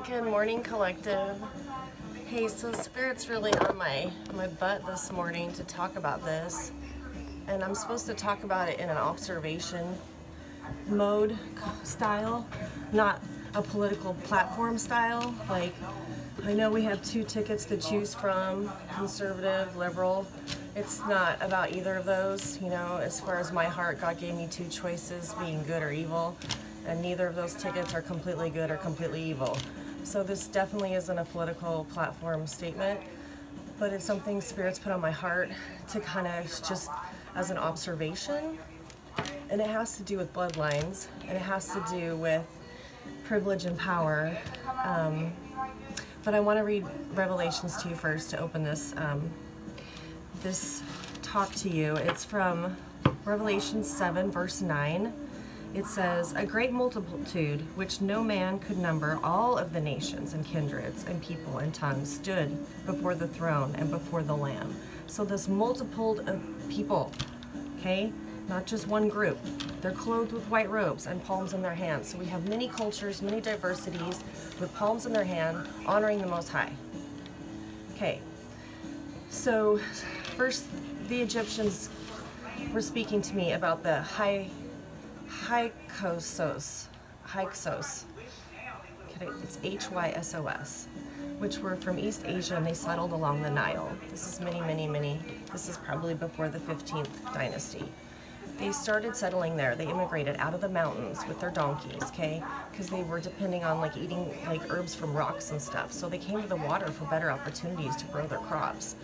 Good morning, collective. Hey, so Spirit's really on my butt this morning to talk about this, and I'm supposed to talk about it in an observation mode style, not a political platform style. Like, I know we have two tickets to choose from, conservative, liberal. It's not about either of those, you know. As far as my heart, God gave me two choices, being good or evil, and neither of those tickets are completely good or completely evil. So this definitely isn't a political platform statement, but it's something Spirit's put on my heart to kind of just as an observation. And it has to do with bloodlines, and it has to do with privilege and power. But I want to read Revelations to you first to open this this talk to you. It's from Revelation 7, verse 9. It says, "A great multitude, which no man could number, all of the nations and kindreds and people and tongues, stood before the throne and before the Lamb." So this multitude of people, okay? Not just one group. They're clothed with white robes and palms in their hands. So we have many cultures, many diversities with palms in their hand, honoring the Most High. Okay, so first the Egyptians were speaking to me about the Hyksos. It's Hysos, which were from East Asia, and they settled along the Nile. This is this is probably before the 15th dynasty. They started settling there. They immigrated out of the mountains with their donkeys, okay? Because they were depending on like eating like herbs from rocks and stuff. So they came to the water for better opportunities to grow their crops.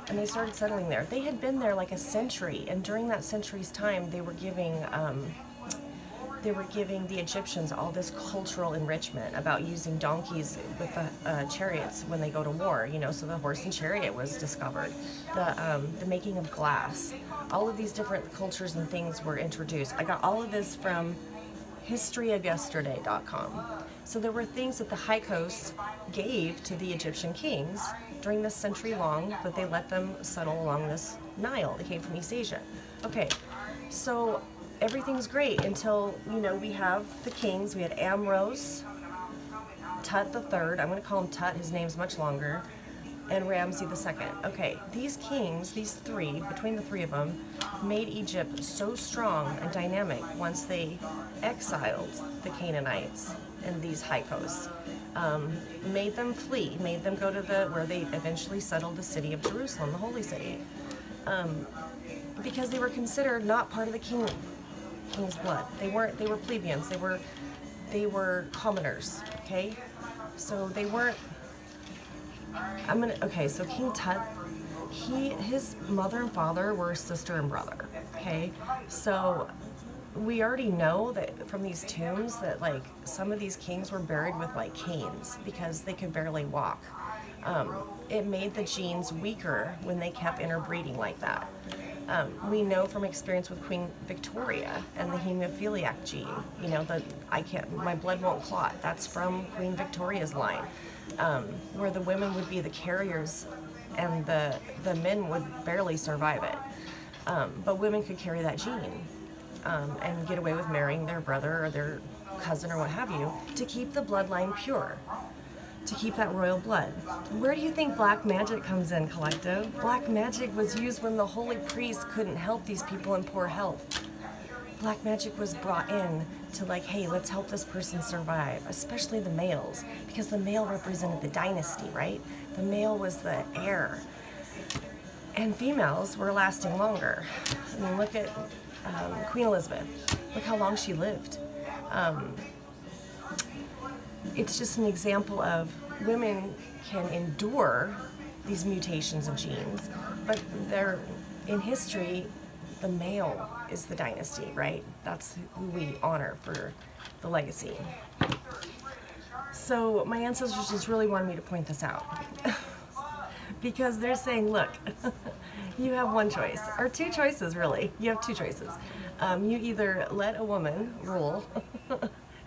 And they started settling there. They had been there like a century, and during that century's time, they were giving the Egyptians all this cultural enrichment about using donkeys with the chariots when they go to war, you know, so the horse and chariot was discovered. The making of glass. All of these different cultures and things were introduced. I got all of this from historyofyesterday.com. So there were things that the Hyksos gave to the Egyptian kings during this century long, that they let them settle along this Nile. They came from East Asia. Okay, so everything's great until, you know, we have the kings. We had Amros, Tut the third. I'm going to call him Tut. His name's much longer. And Ramses the second. Okay, these kings, these three, between the three of them, made Egypt so strong and dynamic once they exiled the Canaanites and these Hyksos. Made them flee, made them go to where they eventually settled the city of Jerusalem, the holy city. Because they were considered not part of the king's blood. They were plebeians. They were commoners, okay? So they weren't. So King Tut, his mother and father were sister and brother, okay? So we already know that from these tombs that like some of these kings were buried with like canes because they could barely walk. It made the genes weaker when they kept interbreeding like that. We know from experience with Queen Victoria and the hemophiliac gene, you know, my blood won't clot. That's from Queen Victoria's line, where the women would be the carriers and the men would barely survive it. But women could carry that gene and get away with marrying their brother or their cousin or what have you to keep the bloodline pure, to keep that royal blood. Where do you think black magic comes in, collective? Black magic was used when the holy priest couldn't help these people in poor health. Black magic was brought in to like, hey, let's help this person survive, especially the males, because the male represented the dynasty, right? The male was the heir. And females were lasting longer. I mean, look at Queen Elizabeth. Look how long she lived. It's just an example of women can endure these mutations of genes, but in history, the male is the dynasty, right? That's who we honor for the legacy. So my ancestors just really wanted me to point this out because they're saying, look, you have one choice, or two choices really. You have two choices. You either let a woman rule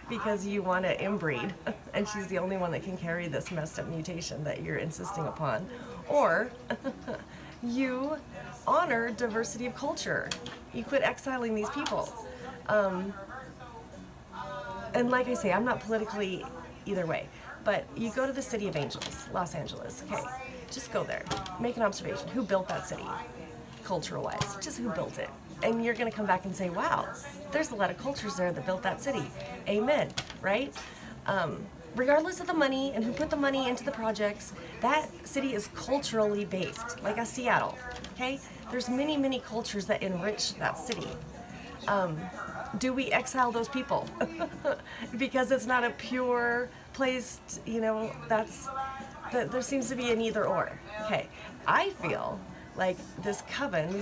because you want to inbreed, and she's the only one that can carry this messed up mutation that you're insisting upon, or you honor diversity of culture. You quit exiling these people. And like I say, I'm not politically either way. But you go to the City of Angels, Los Angeles, okay? Just go there, make an observation. Who built that city, cultural-wise? Just who built it? And you're gonna come back and say, wow, there's a lot of cultures there that built that city. Amen, right? Regardless of the money and who put the money into the projects, that city is culturally based, like a Seattle, okay? There's many, many cultures that enrich that city. Do we exile those people? Because it's not a pure place, there seems to be an either or. Okay, I feel like this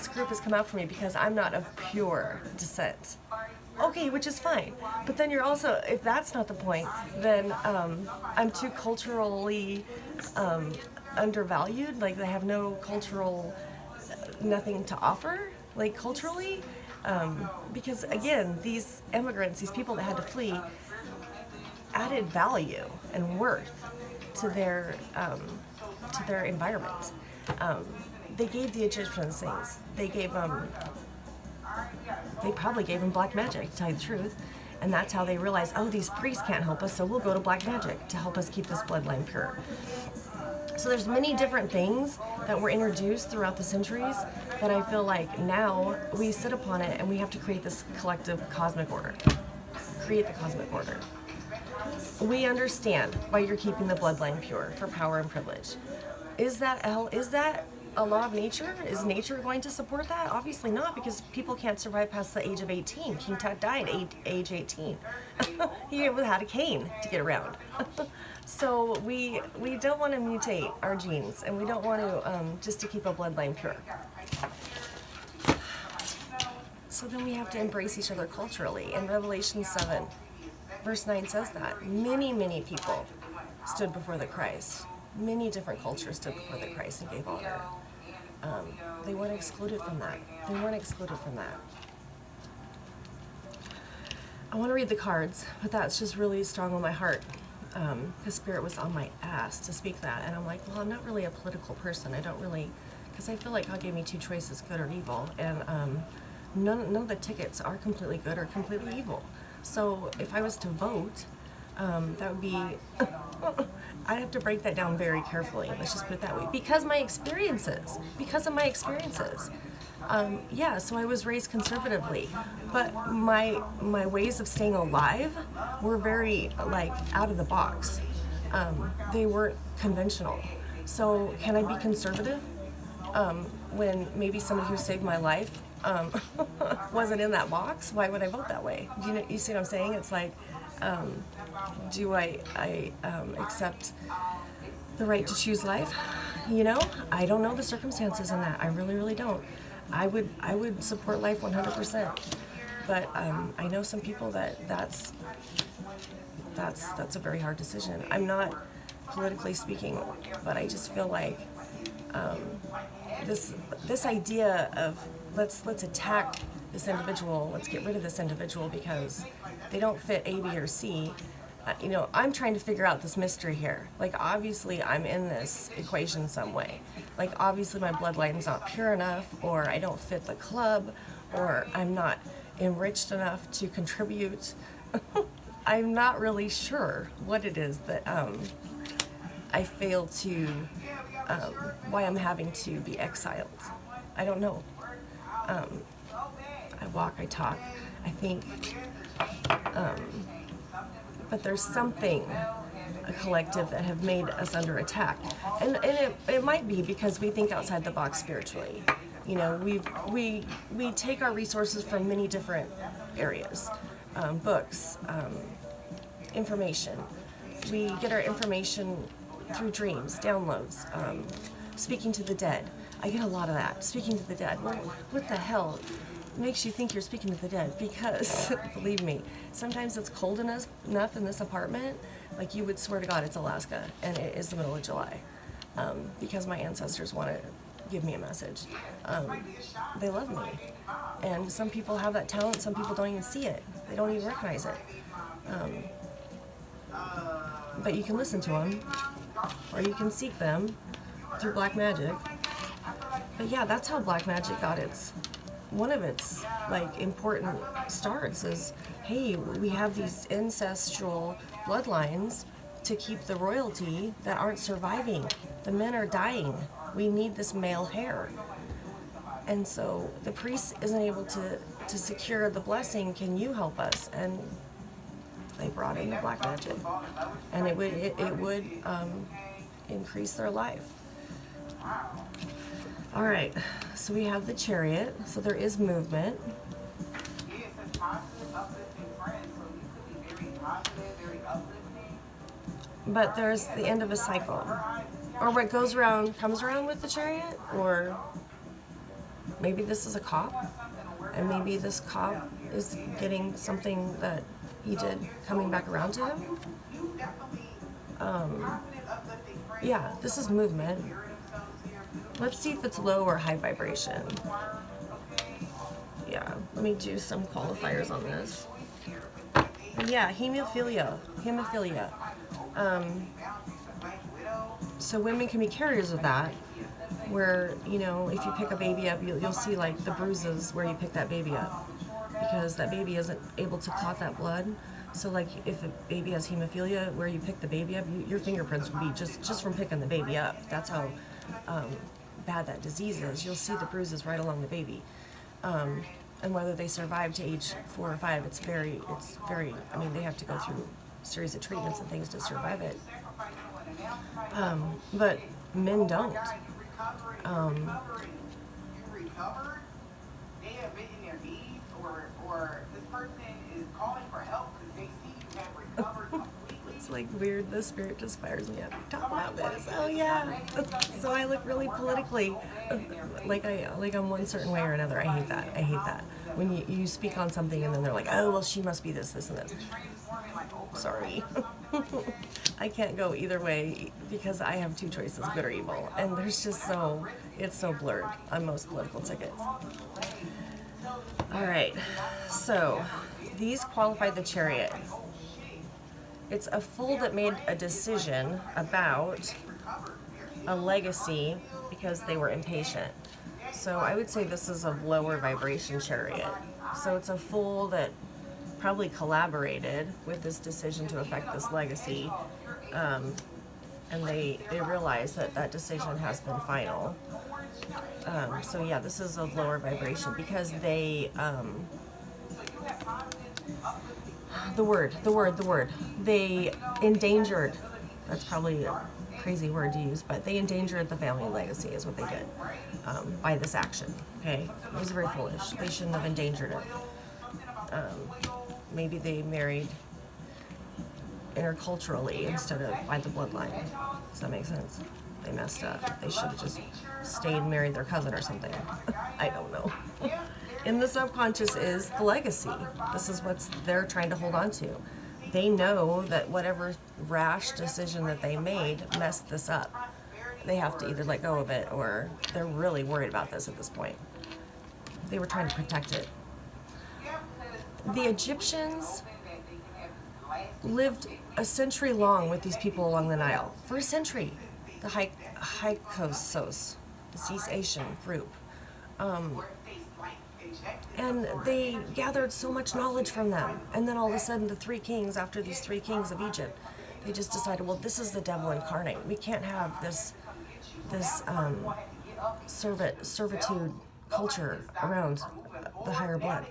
group has come out for me because I'm not of pure descent. Okay, which is fine. But then you're also, if that's not the point, then I'm too culturally undervalued. Like, they have no cultural, nothing to offer, like culturally. Because again, these immigrants, these people that had to flee, added value and worth to their environment. They gave the Egyptians things. They probably gave them black magic, to tell you the truth. And that's how they realized, oh, these priests can't help us, so we'll go to black magic to help us keep this bloodline pure. So there's many different things that were introduced throughout the centuries that I feel like now we sit upon it and we have to create this collective cosmic order. Create the cosmic order. We understand why you're keeping the bloodline pure for power and privilege. Is that a law of nature? Is nature going to support that? Obviously not, because people can't survive past the age of 18. King Tut died at age 18. He had a cane to get around. So we don't want to mutate our genes, and we don't want to just to keep a bloodline pure. So then we have to embrace each other culturally. And Revelation 7, verse 9 says that. Many, many people stood before the Christ. Many different cultures stood before the Christ and gave honor. They weren't excluded from that. They weren't excluded from that. I want to read the cards, but that's just really strong on my heart. Because Spirit was on my ass to speak that. And I'm like, well, I'm not really a political person. I don't really, because I feel like God gave me two choices, good or evil. And none of the tickets are completely good or completely evil. So if I was to vote, that would be, I'd have to break that down very carefully. Let's just put it that way. Because of my experiences. So I was raised conservatively, but my ways of staying alive were very, like, out of the box. They weren't conventional. So can I be conservative when maybe somebody who saved my life wasn't in that box? Why would I vote that way? You see what I'm saying? It's like, do I accept the right to choose life? I don't know the circumstances in that. I really, really don't. I would support life 100%, but I know some people that's a very hard decision. I'm not politically speaking, but I just feel like this idea of let's attack this individual, let's get rid of this individual because they don't fit A, B, or C. I'm trying to figure out this mystery here. Like, obviously, I'm in this equation some way. Like, obviously, my bloodline's not pure enough, or I don't fit the club, or I'm not enriched enough to contribute. I'm not really sure what it is that I fail to, why I'm having to be exiled. I don't know. I walk, I talk, I think. But there's something, a collective, that have made us under attack. And it might be because we think outside the box spiritually. We take our resources from many different areas. Books, information. We get our information through dreams, downloads, speaking to the dead. I get a lot of that, speaking to the dead. Well, what the hell makes you think you're speaking to the dead? Because, believe me, sometimes it's cold enough in this apartment, like you would swear to God it's Alaska, and it is the middle of July, because my ancestors want to give me a message. They love me, and some people have that talent, some people don't even see it. They don't even recognize it. But you can listen to them, or you can seek them through black magic. But yeah, that's how black magic got one of its important starts is, hey, we have these ancestral bloodlines to keep the royalty that aren't surviving. The men are dying. We need this male heir. And so the priest isn't able to secure the blessing. Can you help us? And they brought in the black magic, and it would increase their life. All right, so we have the chariot. So there is movement. But there's the end of a cycle, or what goes around comes around with the chariot, or maybe this is a cop, and maybe this cop is getting something that he did coming back around to him. Yeah, this is movement. Let's see if it's low or high vibration. Yeah, let me do some qualifiers on this. Yeah, hemophilia. So women can be carriers of that, where, you know, if you pick a baby up, you'll see like the bruises where you pick that baby up, because that baby isn't able to clot that blood. So like if a baby has hemophilia, where you pick the baby up, your fingerprints would be just from picking the baby up. That's how bad that disease is. You'll see the bruises right along the baby. And whether they survive to age 4 or 5, it's very, I mean, they have to go through a series of treatments and things to survive it. But men don't. It's like weird, the spirit just fires me up. Talk about this. Oh yeah. So I look really politically like I'm one certain way or another. I hate that. When you speak on something and then they're like, oh well, she must be this, and this. Sorry. I can't go either way because I have two choices, good or evil. And there's just it's so blurred on most political tickets. All right, so these qualify the chariot. It's a fool that made a decision about a legacy because they were impatient. So I would say this is a lower vibration chariot. So it's a fool that probably collaborated with this decision to affect this legacy, and they realize that decision has been final. So yeah, this is a lower vibration because they the word they endangered, that's probably a crazy word to use, but they endangered the family legacy is what they did by this action. Okay, it was very foolish. They shouldn't have endangered it. Maybe they married interculturally instead of by the bloodline. Does that make sense? They messed up. They should have just stayed and married their cousin or something. I don't know. In the subconscious is the legacy. This is what they're trying to hold on to. They know that whatever rash decision that they made messed this up. They have to either let go of it, or they're really worried about this at this point. They were trying to protect it. The Egyptians lived a century long with these people along the Nile. For a century. The Hyksos, the East Asian group. And they gathered so much knowledge from them. And then all of a sudden, the three kings, after these three kings of Egypt, they just decided, well, this is the devil incarnate. We can't have this servitude culture around the higher blood.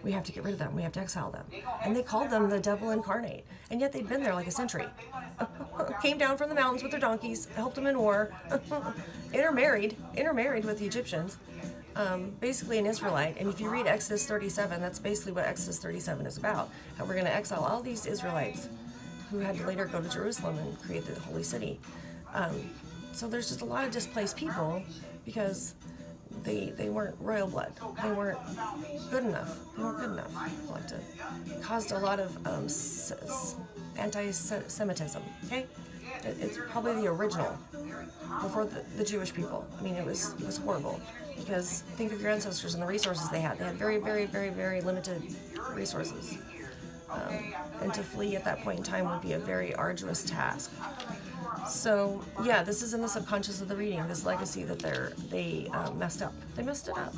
We have to get rid of them. We have to exile them. And they called them the devil incarnate. And yet they'd been there like a century. Came down from the mountains with their donkeys, helped them in war, intermarried with the Egyptians. Basically an Israelite. And if you read Exodus 37, that's basically what Exodus 37 is about. How we're going to exile all these Israelites who had to later go to Jerusalem and create the holy city. So there's just a lot of displaced people because they weren't royal blood. They weren't good enough. It caused a lot of anti-Semitism. Okay, it's probably the original before the Jewish people. I mean, it was horrible because think of your ancestors and the resources they had. They had very, very, very, very limited resources, and to flee at that point in time would be a very arduous task. So yeah, this is in the subconscious of the reading, this legacy that they messed up. They messed it up.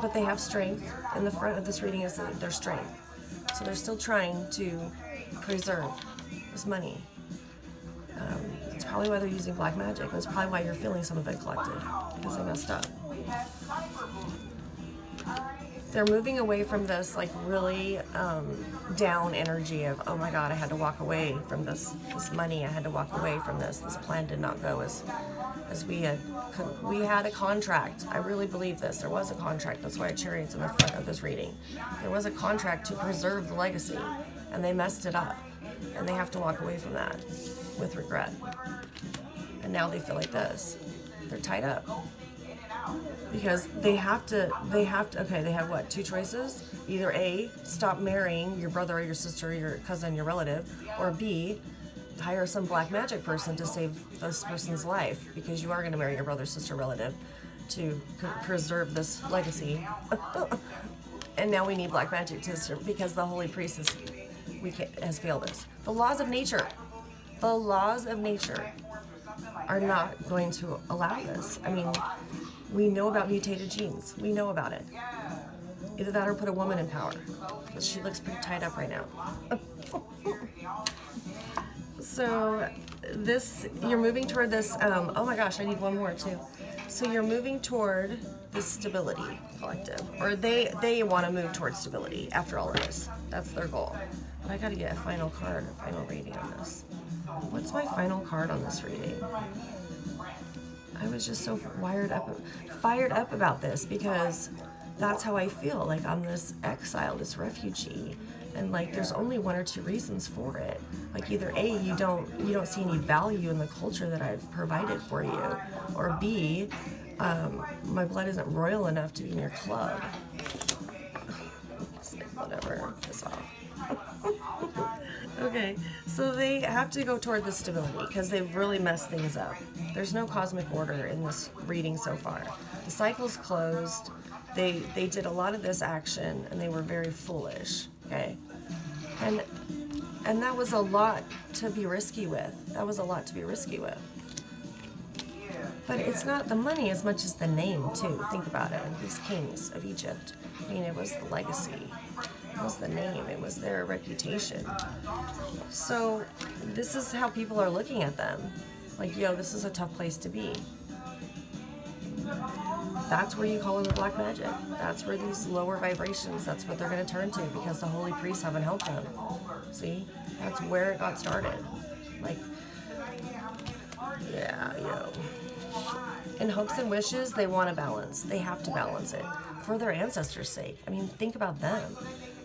But they have strength. In the front of this reading is their strength. So they're still trying to preserve this money. It's probably why they're using black magic. That's probably why you're feeling some of it collected, because they messed up. They're moving away from this like really down energy of, oh my God, I had to walk away from this money. I had to walk away from this. This plan did not go as we had a contract. I really believe this. There was a contract. That's why Chariot's in the front of this reading. There was a contract to preserve the legacy, and they messed it up, and they have to walk away from that with regret. And now they feel like this. They're tied up. Because they have to, okay, they have what, two choices? Either A, stop marrying your brother or your sister, or your cousin, your relative, or B, hire some black magic person to save this person's life, because you are going to marry your brother, sister, relative to preserve this legacy. And now we need black magic to, because the holy priest has failed us. The laws of nature are not going to allow this. I mean, we know about mutated genes. We know about it. Either that or put a woman in power. But she looks pretty tied up right now. So you're moving toward this, oh my gosh, I need one more too. So you're moving toward this stability collective. Or they want to move towards stability after all of this. That's their goal. But I gotta get a final card, a final reading on this. What's my final card on this reading? I was just so fired up about this, because that's how I feel. Like I'm this exile, this refugee, and like there's only one or two reasons for it. Like either A, you don't see any value in the culture that I've provided for you, or B, my blood isn't royal enough to be in your club. It's like, whatever, piss off. Okay, so they have to go toward the stability because they've really messed things up. There's no cosmic order in this reading so far. The cycle's closed. They did a lot of this action and they were very foolish. Okay, and that was a lot to be risky with. But it's not the money as much as the name too. Think about it. These kings of Egypt. I mean, it was the legacy. It was the name, it was their reputation. So this is how people are looking at them. Like, yo, this is a tough place to be. That's where you call in the black magic. That's where these lower vibrations, that's what they're going to turn to, because the holy priests haven't helped them. See? That's where it got started. Like, yeah, yo. In hopes and wishes, they want to balance. They have to balance it for their ancestors' sake. I mean, think about them.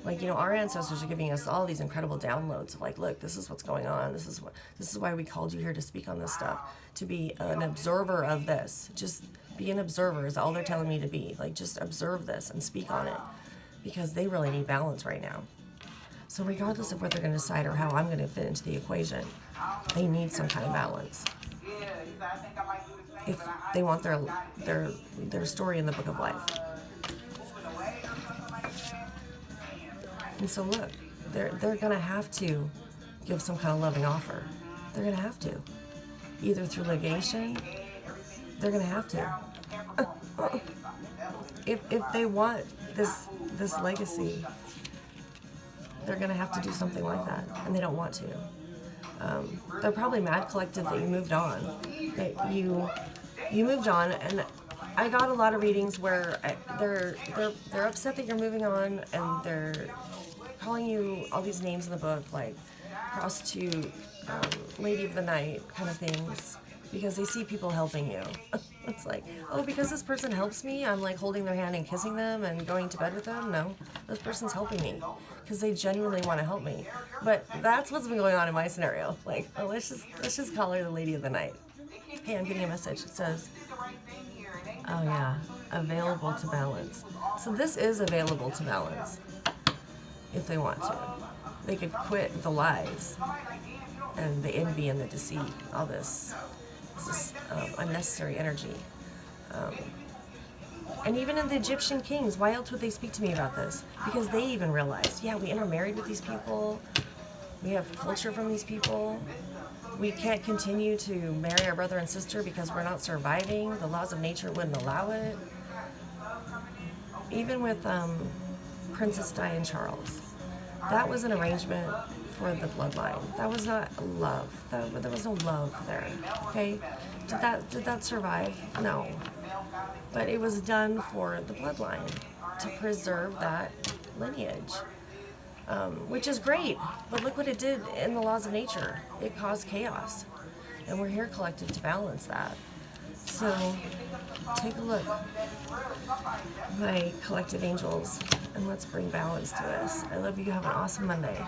Like, you know, our ancestors are giving us all these incredible downloads of like, look, this is what's going on. This is why we called you here to speak on this stuff, to be an observer of this. Just be an observer is all they're telling me to be. Like, just observe this and speak on it, because they really need balance right now. So regardless of what they're going to decide or how I'm going to fit into the equation, they need some kind of balance if they want their story in the book of life. And so look, they're gonna have to give some kind of loving offer. They're gonna have to, either through legation. They're gonna have to. If they want this legacy, they're gonna have to do something like that, and they don't want to. They're probably mad collective that you moved on. That you moved on, and I got a lot of readings where they're upset that you're moving on, and they're calling you all these names in the book, like prostitute, lady of the night kind of things, because they see people helping you. It's like, oh, because this person helps me, I'm like holding their hand and kissing them and going to bed with them? No, this person's helping me because they genuinely want to help me. But that's what's been going on in my scenario. Like, oh, let's just call her the lady of the night. Hey, I'm getting a message. It says, oh yeah, available to balance. So this is available to balance. If they want to, they could quit the lies and the envy and the deceit, all this unnecessary energy. And even in the Egyptian kings, why else would they speak to me about this? Because they even realized, yeah, we intermarried with these people, we have culture from these people, we can't continue to marry our brother and sister because we're not surviving, the laws of nature wouldn't allow it. Even with Princess Di and Charles, that was an arrangement for the bloodline. That was not love. There was no love there. Okay, did that survive? No, but it was done for the bloodline to preserve that lineage, which is great. But look what it did in the laws of nature. It caused chaos, and we're here collective to balance that. So take a look, my collective angels, and let's bring balance to this. I love you. Have an awesome Monday.